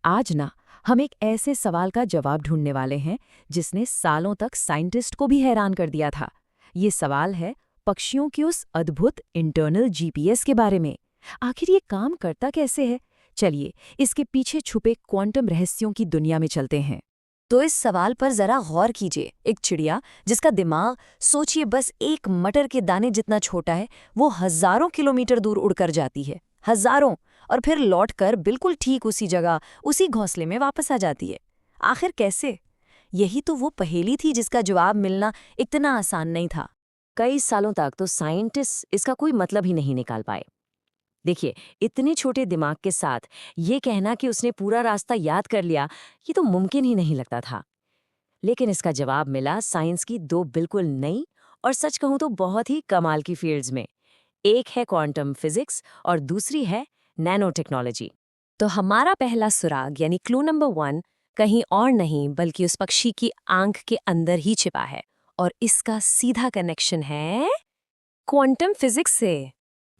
आज ना हम एक ऐसे सवाल का जवाब ढूंढने वाले हैं जिसने सालों तक साइंटिस्ट को भी हैरान कर दिया था। ये सवाल है पक्षियों की उस अद्भुत इंटरनल जीपीएस के बारे में। आखिर ये काम करता कैसे है? चलिए इसके पीछे छुपे क्वांटम रहस्यों की दुनिया में चलते हैं। तो इस सवाल पर जरा गौर कीजिए। एक चिड़िया जिसका दिमाग सोचिए बस एक मटर के दाने जितना छोटा है, वो हजारों किलोमीटर दूर उड़कर जाती है, हजारों, और फिर लौटकर बिल्कुल ठीक उसी जगह उसी घोंसले में वापस आ जाती है। आखिर कैसे? यही तो वो पहेली थी जिसका जवाब मिलना इतना आसान नहीं था। कई सालों तक तो साइंटिस्ट इसका कोई मतलब ही नहीं निकाल पाए। देखिए, इतने छोटे दिमाग के साथ ये कहना कि उसने पूरा रास्ता याद कर लिया, ये तो मुमकिन ही नहीं लगता था। लेकिन इसका जवाब मिला साइंस की दो बिल्कुल नई और सच कहूं तो बहुत ही कमाल की फील्ड्स में। एक है क्वांटम फिजिक्स और दूसरी है नैनो टेक्नोलॉजी। तो हमारा पहला सुराग यानी क्लू नंबर 1 कहीं और नहीं बल्कि उस पक्षी की आंख के अंदर ही छिपा है, और इसका सीधा कनेक्शन है क्वांटम फिजिक्स से।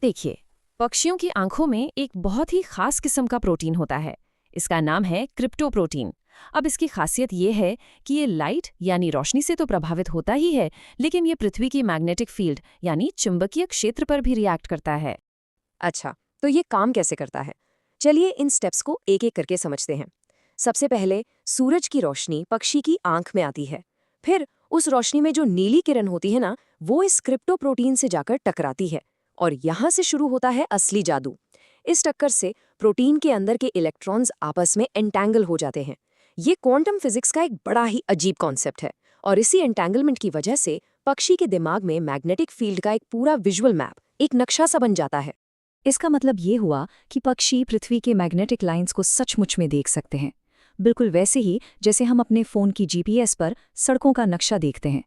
देखिए, पक्षियों की आंखों में एक बहुत ही खास किस्म का प्रोटीन होता है। इसका नाम है क्रिप्टोप्रोटीन। अब इसकी खासियत ये है कि ये लाइट यानी रोशनी से तो प्रभावित होता ही है, लेकिन ये पृथ्वी की मैग्नेटिक फील्ड यानी चुंबकीय क्षेत्र पर भी रिएक्ट करता है। अच्छा, तो ये काम कैसे करता है? चलिए इन स्टेप्स को एक एक करके समझते हैं। सबसे पहले सूरज की रोशनी पक्षी की आंख में आती है। फिर उस रोशनी में जो नीली किरण होती है ना, वो इस क्रिप्टोप्रोटीन से जाकर टकराती है, और यहाँ से शुरू होता है असली जादू। इस टक्कर से प्रोटीन के अंदर के इलेक्ट्रॉन्स आपस में एंटैंगल हो जाते हैं। ये क्वांटम फिजिक्स का एक बड़ा ही अजीब कॉन्सेप्ट है, और इसी एंटैंगलमेंट की वजह से पक्षी के दिमाग में मैग्नेटिक फील्ड का एक पूरा विजुअल मैप, एक नक्शा सा बन जाता है। इसका मतलब ये हुआ कि पक्षी पृथ्वी के मैग्नेटिक लाइंस को सचमुच में देख सकते हैं, बिल्कुल वैसे ही जैसे हम अपने फ़ोन की जीपीएस पर सड़कों का नक्शा देखते हैं।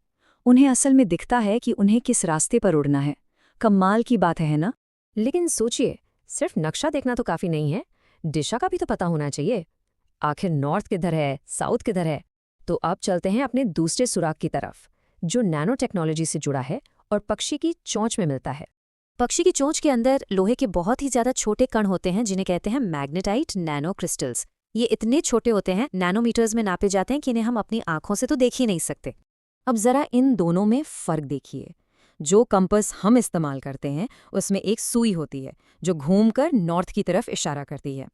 उन्हें असल में दिखता है कि उन्हें किस रास्ते पर उड़ना है। कमाल की बात है ना? लेकिन सोचिए, सिर्फ नक्शा देखना तो काफी नहीं है, दिशा का भी तो पता होना चाहिए। आखिर नॉर्थ किधर है, साउथ किधर है? तो अब चलते हैं अपने दूसरे सुराग की तरफ, जो नैनो टेक्नोलॉजी से जुड़ा है और पक्षी की चोंच में मिलता है। पक्षी की चोंच के अंदर लोहे के बहुत ही ज्यादा छोटे कण होते हैं जिन्हें कहते हैं मैग्नेटाइट नैनो क्रिस्टल्स। ये इतने छोटे होते हैं, नैनोमीटर्स में नापे जाते हैं, कि इन्हें हम अपनी आंखों से तो देख ही नहीं सकते। अब जरा इन दोनों में फ़र्क देखिए। जो कंपास हम इस्तेमाल करते हैं उसमें एक सुई होती है जो घूमकर नॉर्थ की तरफ इशारा करती है,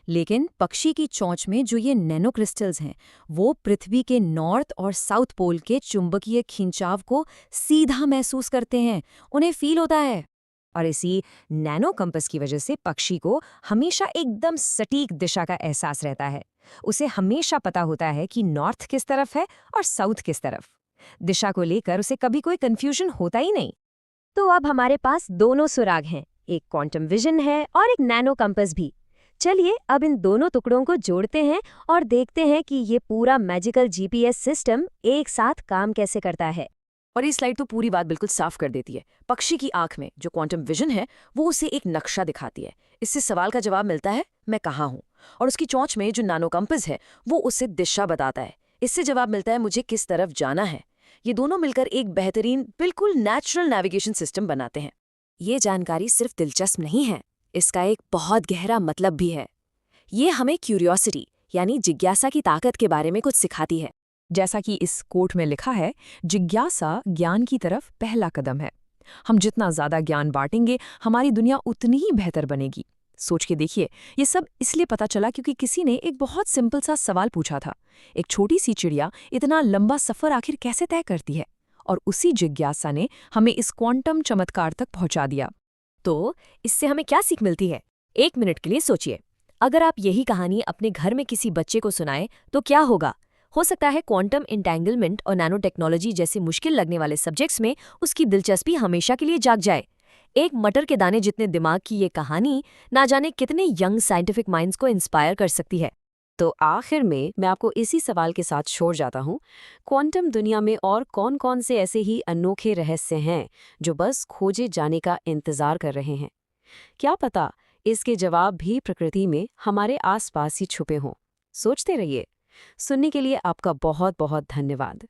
लेकिन पक्षी की चोंच में जो ये नैनो क्रिस्टल्स हैं वो पृथ्वी के नॉर्थ और साउथ पोल के चुंबकीय खिंचाव को सीधा महसूस करते हैं, उन्हें फील होता है। और इसी नैनो कंपास की वजह से पक्षी को हमेशा एकदम सटीक दिशा का एहसास रहता है। उसे हमेशा पता होता है कि नॉर्थ किस तरफ है और साउथ किस तरफ। दिशा को लेकर उसे कभी कोई कंफ्यूजन होता ही नहीं। तो अब हमारे पास दोनों सुराग हैं, एक क्वांटम विजन है और एक नैनो कंपास भी। चलिए अब इन दोनों टुकड़ों को जोड़ते हैं और देखते हैं कि ये पूरा मैजिकल जीपीएस सिस्टम एक साथ काम कैसे करता है। और ये स्लाइड तो पूरी बात बिल्कुल साफ कर देती है। पक्षी की आंख में जो क्वांटम विजन है वो उसे एक नक्शा दिखाती है। इससे सवाल का जवाब मिलता है मैं कहाँ हूँ। और उसकी चोंच में जो नैनो कंपास है वो उसे दिशा बताता है। इससे जवाब मिलता है मुझे किस तरफ जाना है। ये दोनों मिलकर एक बेहतरीन बिल्कुल नेचुरल नेविगेशन सिस्टम बनाते हैं। ये जानकारी सिर्फ दिलचस्प नहीं है, इसका एक बहुत गहरा मतलब भी है। ये हमें क्यूरियोसिटी यानी जिज्ञासा की ताकत के बारे में कुछ सिखाती है। जैसा कि इस कोट में लिखा है, जिज्ञासा ज्ञान की तरफ पहला कदम है। हम जितना ज्यादा ज्ञान बांटेंगे हमारी दुनिया उतनी ही बेहतर बनेगी। सोच के देखिए, ये सब इसलिए पता चला क्योंकि किसी ने एक बहुत सिंपल सा सवाल पूछा था, एक छोटी सी चिड़िया इतना लंबा सफर आखिर कैसे तय करती है? और उसी जिज्ञासा ने हमें इस क्वांटम चमत्कार तक पहुंचा दिया। तो इससे हमें क्या सीख मिलती है? 1 मिनट के लिए सोचिए, अगर आप यही कहानी अपने घर में किसी बच्चे को सुनाएं तो क्या होगा? हो सकता है क्वांटम इंटैंगलमेंट और नैनो टेक्नोलॉजी जैसे मुश्किल लगने वाले सब्जेक्ट्स में उसकी दिलचस्पी हमेशा के लिए जाग जाए। एक मटर के दाने जितने दिमाग की ये कहानी ना जाने कितने यंग साइंटिफिक माइंड्स को इंस्पायर कर सकती है। तो आखिर में मैं आपको इसी सवाल के साथ छोड़ जाता हूँ, क्वांटम दुनिया में और कौन कौन से ऐसे ही अनोखे रहस्य हैं जो बस खोजे जाने का इंतजार कर रहे हैं? क्या पता इसके जवाब भी प्रकृति में हमारे आसपास ही छुपे हों। सोचते रहिए। सुनने के लिए आपका बहुत बहुत धन्यवाद।